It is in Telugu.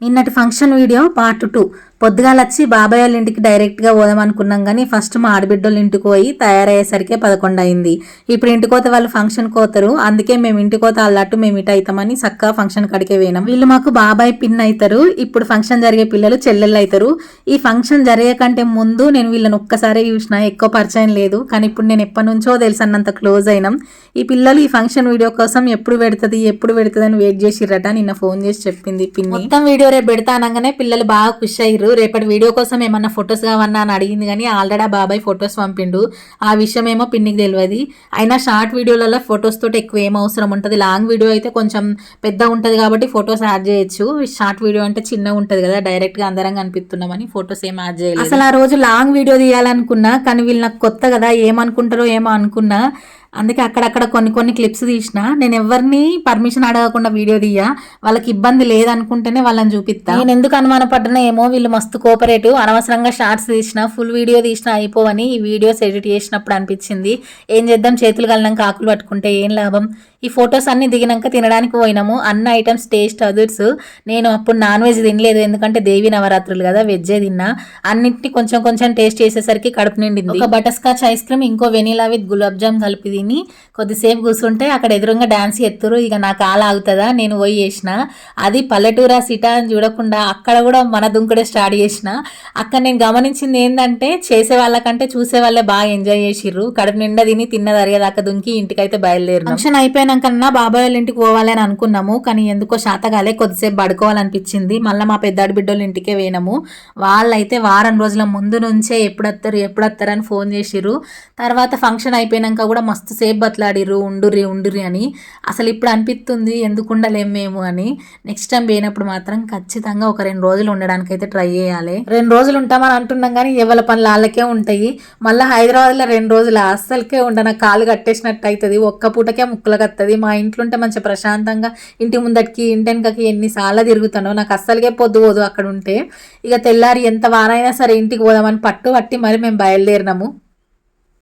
నిన్నటి ఫంక్షన్ వీడియో పార్ట్ 2. పొద్దుగాల వచ్చి బాబాయ్ వాళ్ళ ఇంటికి డైరెక్ట్గా పోదాం అనుకున్నాం కానీ ఫస్ట్ మా ఆడబిడ్డోళ్ళ ఇంటికి పోయి తయారయ్యేసరికి 11 అయింది. ఇప్పుడు ఇంటికి పోతే వాళ్ళు ఫంక్షన్ కోతారు, అందుకే మేము ఇంటికి పోతే అల్లట్టు మేము ఇటు అవుతామని చక్కగా ఫంక్షన్ కడికే పోయినాం. వీళ్ళు మాకు బాబాయ్ పిన్ అవుతారు, ఇప్పుడు ఫంక్షన్ జరిగే పిల్లలు చెల్లెళ్ళు అవుతారు. ఈ ఫంక్షన్ జరిగే కంటే ముందు నేను వీళ్ళని ఒక్కసారి చూసిన, ఎక్కువ పరిచయం లేదు, కానీ ఇప్పుడు నేను ఎప్పటి నుంచో తెలుసు అన్నంత క్లోజ్ అయినాం. ఈ పిల్లలు ఈ ఫంక్షన్ వీడియో కోసం ఎప్పుడు పెడుతుంది అని వెయిట్ చేసిర్రట. నిన్న ఫోన్ చేసి చెప్పింది పిన్ని. మొత్తం వీడియో రేపు పెడతా అనగానే పిల్లలు బాగా ఖుషి అయ్యారు. రేపటి వీడియో కోసం ఏమన్నా ఫొటోస్ కావన్నా అని అడిగింది, కానీ ఆల్రెడీ బాబాయ్ ఫొటోస్ పంపిండు. ఆ విషయం ఏమో పిన్నికి తెలియదు. అయినా షార్ట్ వీడియోలలో ఫొటోస్ తోటి ఎక్కువ ఏం అవసరం ఉంటుంది, లాంగ్ వీడియో అయితే కొంచెం పెద్ద ఉంటుంది కాబట్టి ఫొటోస్ యాడ్ చేయొచ్చు. షార్ట్ వీడియో అంటే చిన్నగా ఉంటుంది కదా, డైరెక్ట్ గా అందరం కనిపిస్తున్నామని ఫొటోస్ ఏం యాడ్ చేయలేదు. అసలు ఆ రోజు లాంగ్ వీడియో తీయాలనుకున్నా, కానీ వీళ్ళు నాకు కొత్త కదా ఏమనుకుంటారో ఏమో అనుకున్నా, అందుకే అక్కడక్కడ కొన్ని క్లిప్స్ తీసిన. నేను ఎవరిని పర్మిషన్ అడగకుండా వీడియో తీయ, వాళ్ళకి ఇబ్బంది లేదనుకుంటేనే వాళ్ళని చూపిస్తా. నేను ఎందుకు అనుమానపడ్డా ఏమో, వీళ్ళు మస్తు కోఆపరేటివ్. అనవసరంగా షార్ట్స్ తీసిన, ఫుల్ వీడియో తీసిన అయిపోవని ఈ వీడియోస్ ఎడిట్ చేసినప్పుడు అనిపించింది, ఏం చేద్దాం చేతులు కలినాక ఆకులు పట్టుకుంటే ఏం లాభం. ఈ ఫొటోస్ అన్ని దిగినాక తినడానికి పోయినాము. అన్న ఐటమ్స్ టేస్ట్ అదర్స్. నేను అప్పుడు నాన్ వెజ్ తినలేదు, ఎందుకంటే దేవి నవరాత్రులు కదా, వెజ్జే తిన్నా. అన్నింటినీ కొంచెం టేస్ట్ చేసేసరికి కడుపు నిండింది. ఒక బటర్ స్కాచ్ ఐస్ క్రీమ్, ఇంకో వెనీలా విత్ గులాబ్ జామ్ కలిపి తిని కొద్దిసేపు కూర్చుంటే అక్కడ ఎదురుగా డాన్స్ ఎత్తురు. ఇక నాకు ఆలా అవుతుందా, నేను పోయి చేసిన. అది పల్లెటూరా సిటా అని చూడకుండా అక్కడ కూడా మన దుంకుడే స్టార్ట్ చేసిన. అక్కడ నేను గమనించింది ఏంటంటే, చేసే వాళ్ళకంటే చూసే వాళ్ళే బాగా ఎంజాయ్ చేసిర్రు. కడుపు నిండా తిని తిన్నది అరిగేదాకా దుంకి ఇంటికైతే బయలుదేరు. ఫంక్షన్ అయిపోయినాకన్నా బాబాయ్ వాళ్ళ ఇంటికి పోవాలని అనుకున్నాము, కానీ ఎందుకో శాతగాలే, కొద్దిసేపు పడుకోవాలనిపించింది. మళ్ళీ మా పెద్దాడి బిడ్డోళ్ళ ఇంటికే పోయినాము. వాళ్ళైతే వారం రోజుల ముందు నుంచే ఎప్పుడొత్తారు అని ఫోన్ చేసిర్రు. తర్వాత ఫంక్షన్ అయిపోయినాక కూడా మస్తు సేపు బతలాడిర్రు, ఉండుర్రి అని. అసలు ఇప్పుడు అనిపిస్తుంది ఎందుకు ఉండలేం మేము అని. నెక్స్ట్ టైం పోయినప్పుడు మాత్రం ఖచ్చితంగా ఒక 2 రోజులు ఉండడానికి అయితే ట్రై చేయాలి. 2 రోజులు ఉంటామని అంటున్నాం కానీ ఎవరి పనులు వాళ్ళకే ఉంటాయి. మళ్ళీ హైదరాబాద్లో 2 రోజులు అస్సలకే ఉండను, కాలు కట్టేసినట్టు అవుతుంది. ఒక్క పూటకే ముక్కలకు వస్తుంది. మా ఇంట్లో ఉంటే మంచిగా ప్రశాంతంగా ఇంటి ముందటికి ఇంటి వెనకకి ఎన్నిసార్లు తిరుగుతానో, నాకు అస్సలకే పొద్దు అక్కడ ఉంటే. ఇక తెల్లారి ఎంత వారైనా సరే ఇంటికి పోదామని పట్టి మరి మేము బయలుదేరినాము.